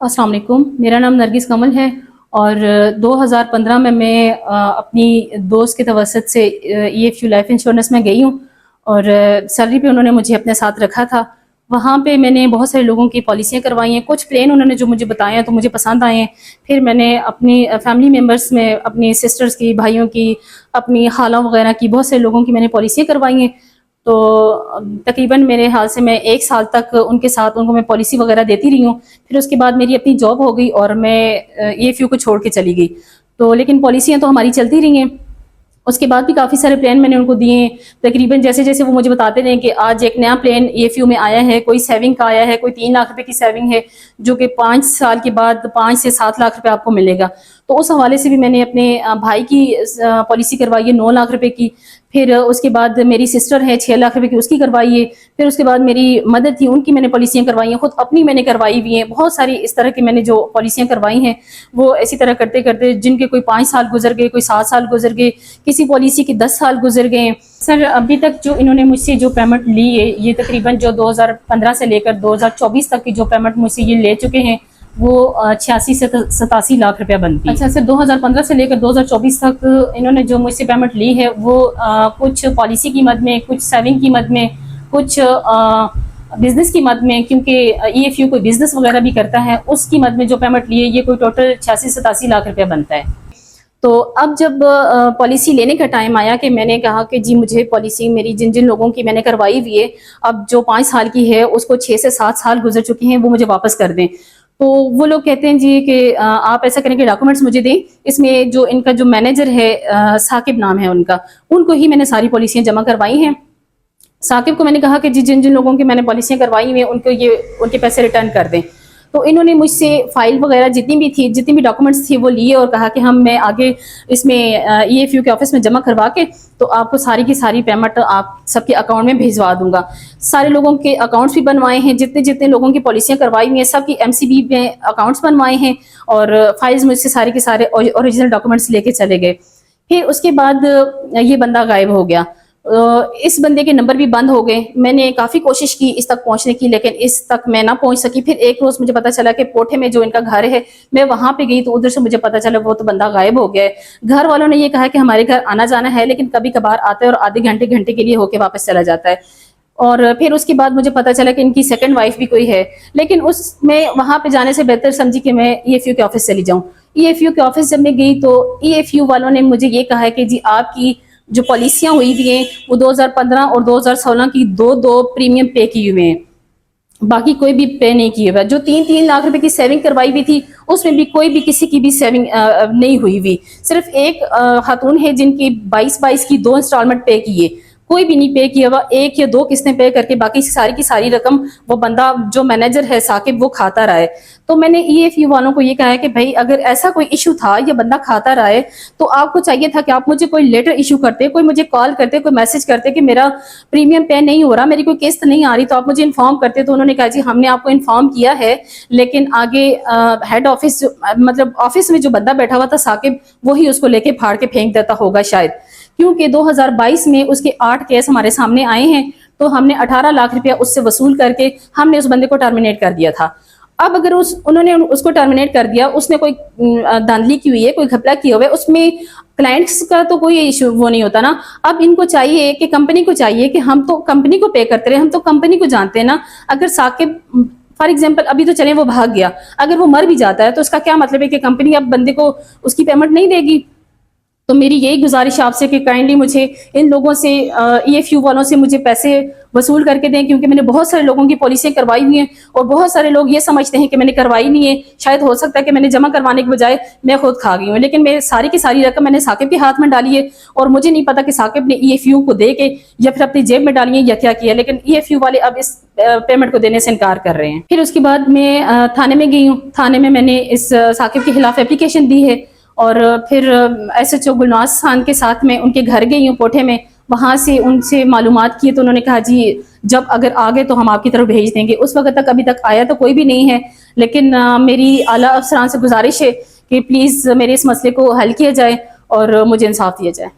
السلام علیکم، میرا نام نرگس کمل ہے اور 2015 میں اپنی دوست کے توسط سے E if you life insurance میں گئی ہوں اور سیلری پہ انہوں نے مجھے اپنے ساتھ رکھا تھا. وہاں پہ میں نے بہت سارے لوگوں کی پالیسیاں کروائی ہیں. کچھ پلان انہوں نے جو مجھے بتائے ہیں تو مجھے پسند آئے ہیں. پھر میں نے اپنی فیملی ممبرس میں اپنی سسٹرز کی، بھائیوں کی، اپنی خالوں وغیرہ کی، بہت سے لوگوں کی میں نے پالیسیاں کروائی ہیں. تو تقریباً میرے حال سے میں 1 سال تک ان کے ساتھ ان کو میں پالیسی وغیرہ دیتی رہی ہوں. پھر اس کے بعد میری اپنی جاب ہو گئی اور میں ای ایف یو کو چھوڑ کے چلی گئی. تو لیکن پالیسیاں تو ہماری چلتی رہی ہیں. اس کے بعد بھی کافی سارے پلان میں نے ان کو دیے ہیں. تقریباً جیسے جیسے وہ مجھے بتاتے رہے کہ آج ایک نیا پلان ای ایف یو میں آیا ہے، کوئی سیونگ کا آیا ہے، کوئی 3 لاکھ روپے کی سیونگ ہے جو کہ 5 سال کے بعد 5 سے 7 لاکھ روپے آپ کو ملے گا. تو اس حوالے سے بھی میں نے اپنے بھائی کی پالیسی کروائی ہے 9 لاکھ روپے کی. پھر اس کے بعد میری سسٹر ہے 6 لاکھ روپے کی، اس کی کروائی ہے. پھر اس کے بعد میری مدر تھی، ان کی میں نے پالیسیاں کروائی ہیں. خود اپنی میں نے کروائی ہوئی ہیں. بہت ساری اس طرح کی میں نے جو پالیسیاں کروائی ہیں وہ اسی طرح کرتے کرتے جن کے کوئی 5 سال گزر گئے، کوئی 7 سال گزر گئے، کسی پالیسی کے 10 سال گزر گئے. سر ابھی تک جو انہوں نے مجھ سے جو پیمنٹ لی ہے، یہ تقریباً جو 2015 سے لے کر 2024 تک کی جو پیمنٹ مجھ سے یہ لے چکے ہیں وہ 86 سے 87 لاکھ روپیہ بنتی ہے. اچھا سر، 2015 سے لے کر 2024 تک انہوں نے جو مجھ سے پیمنٹ لی ہے وہ کچھ پالیسی کی مد میں، کچھ سیونگ کی مد میں، کچھ بزنس کی مد میں، کیونکہ ای ایف یو کوئی بزنس وغیرہ بھی کرتا ہے، اس کی مد میں جو پیمنٹ لی ہے یہ کوئی ٹوٹل 86-87 لاکھ روپیہ بنتا ہے. تو اب جب پالیسی لینے کا ٹائم آیا کہ میں نے کہا کہ جی مجھے پالیسی میری جن لوگوں کی میں نے کروائی ہوئی ہے، اب جو 5 سال کی ہے اس کو 6 سے 7 سال گزر چکے ہیں، وہ مجھے واپس کر دیں. تو وہ لوگ کہتے ہیں جی کہ آپ ایسا کریں کہ ڈاکومنٹس مجھے دیں. اس میں جو ان کا جو مینیجر ہے، ثاقب نام ہے ان کا، ان کو ہی میں نے ساری پالیسیاں جمع کروائی ہیں. ثاقب کو میں نے کہا کہ جی جن لوگوں کی میں نے پالیسیاں کروائی ہوئی ہیں ان کو ان کے پیسے ریٹرن کر دیں. تو انہوں نے مجھ سے فائل وغیرہ جتنی بھی ڈاکومنٹس تھی وہ لیے اور کہا کہ میں آگے اس میں ای ایف یو کے آفس میں جمع کروا کے تو آپ کو ساری کی ساری پیمنٹ آپ سب کے اکاؤنٹ میں بھیجوا دوں گا. سارے لوگوں کے اکاؤنٹس بھی بنوائے ہیں، جتنے لوگوں کی پالیسیاں کروائی ہوئی ہیں سب کی ایم سی بی میں اکاؤنٹس بنوائے ہیں اور فائلز مجھ سے سارے کے سارے اوریجنل ڈاکومنٹس لے کے چلے گئے. پھر اس کے بعد یہ بندہ غائب ہو گیا. اس بندے کے نمبر بھی بند ہو گئے. میں نے کافی کوشش کی اس تک پہنچنے کی، لیکن اس تک میں نہ پہنچ سکی. پھر ایک روز مجھے پتا چلا کہ کوٹھے میں جو ان کا گھر ہے، میں وہاں پہ گئی تو ادھر سے مجھے پتا چلا وہ تو بندہ غائب ہو گیا ہے. گھر والوں نے یہ کہا کہ ہمارے گھر آنا جانا ہے لیکن کبھی کبھار آتا ہے اور آدھے گھنٹے کے لیے ہو کے واپس چلا جاتا ہے. اور پھر اس کے بعد مجھے پتا چلا کہ ان کی سیکنڈ وائف بھی کوئی ہے. لیکن میں وہاں پہ جانے سے بہتر سمجھی کہ میں ای ایف یو کے آفس چلی جاؤں. ای ایف یو کے آفس جب میں گئی تو ای ایف یو والوں نے مجھے یہ کہا ہے کہ جی آپ کی جو پالیسیاں ہوئی ہوئی ہیں وہ 2015 اور 2016 کی دو پریمیم پے کی ہوئے ہیں، باقی کوئی بھی پے نہیں کیے ہوا. جو 3 لاکھ روپے کی سیونگ کروائی ہوئی تھی اس میں بھی کوئی بھی کسی کی بھی سیونگ نہیں ہوئی ہوئی. صرف ایک خاتون ہے جن کی 22 کی 2 انسٹالمنٹ پے کیے، کوئی بھی نہیں پے کیا ہوا. 1 یا 2 قسطیں پے کر کے باقی ساری کی ساری رقم وہ بندہ جو مینیجر ہے ثاقب وہ کھاتا رہا ہے. تو میں نے ای ایف یو والوں کو یہ کہا ہے کہ بھائی اگر ایسا کوئی ایشو تھا یا بندہ کھاتا رہا ہے تو آپ کو چاہیے تھا کہ آپ مجھے کوئی لیٹر ایشو کرتے، کوئی مجھے کال کرتے، کوئی میسج کرتے کہ میرا پریمیم پے نہیں ہو رہا، میری کوئی قسط نہیں آ رہی، تو آپ مجھے انفارم کرتے. تو انہوں نے کہا جی ہم نے آپ کو انفارم کیا ہے لیکن آگے ہیڈ آفس مطلب آفس میں جو بندہ بیٹھا ہوا تھا ثاقب، وہی اس کو لے کے پھاڑ کے پھینک دیتا ہوگا شاید، کیونکہ 2022 میں اس کے 8 کیس ہمارے سامنے آئے ہیں. تو ہم نے 18 لاکھ روپیہ اس سے وصول کر کے ہم نے اس بندے کو ٹرمینیٹ کر دیا تھا. اب اگر انہوں نے اس کو ٹرمینیٹ کر دیا، اس نے کوئی دھاندلی کی ہوئی ہے، کوئی گھپلا کیا ہوا ہے، اس میں کلائنٹس کا تو کوئی ایشو وہ نہیں ہوتا نا. اب ان کو چاہیے کہ کمپنی کو چاہیے کہ ہم تو کمپنی کو پے کرتے رہے، ہم تو کمپنی کو جانتے ہیں نا. اگر ثاقب فار ایگزامپل ابھی تو چلیں وہ بھاگ گیا، اگر وہ مر بھی جاتا ہے تو اس کا کیا مطلب ہے کہ کمپنی اب بندے کو اس کی پیمنٹ نہیں دے گی. تو میری یہی گزارش آپ سے کہ کائنڈلی مجھے ان لوگوں سے ای ایف یو والوں سے مجھے پیسے وصول کر کے دیں، کیونکہ میں نے بہت سارے لوگوں کی پالیسیاں کروائی ہوئی ہیں اور بہت سارے لوگ یہ سمجھتے ہیں کہ میں نے کروائی نہیں ہے. شاید ہو سکتا ہے کہ میں نے جمع کروانے کے بجائے میں خود کھا گئی ہوں، لیکن میں ساری کی ساری رقم میں نے ثاقب کے ہاتھ میں ڈالی ہے اور مجھے نہیں پتا کہ ثاقب نے ای ایف یو کو دے کے یا پھر اپنی جیب میں ڈالی ہے یا کیا کیا. لیکن ای ایف یو والے اب اس پیمنٹ کو دینے سے انکار کر رہے ہیں. پھر اس کے بعد میں تھانے میں گئی ہوں. تھانے میں نے اس ثاقب کے خلاف اپلیکیشن دی ہے اور پھر S H O Gulnaz Khan کے ساتھ میں ان کے گھر گئی ہوں کوٹھے میں. وہاں سے ان سے معلومات کی تو انہوں نے کہا جی جب اگر آگے تو ہم آپ کی طرف بھیج دیں گے. اس وقت تک ابھی تک آیا تو کوئی بھی نہیں ہے، لیکن میری اعلیٰ افسران سے گزارش ہے کہ پلیز میرے اس مسئلے کو حل کیا جائے اور مجھے انصاف دیا جائے.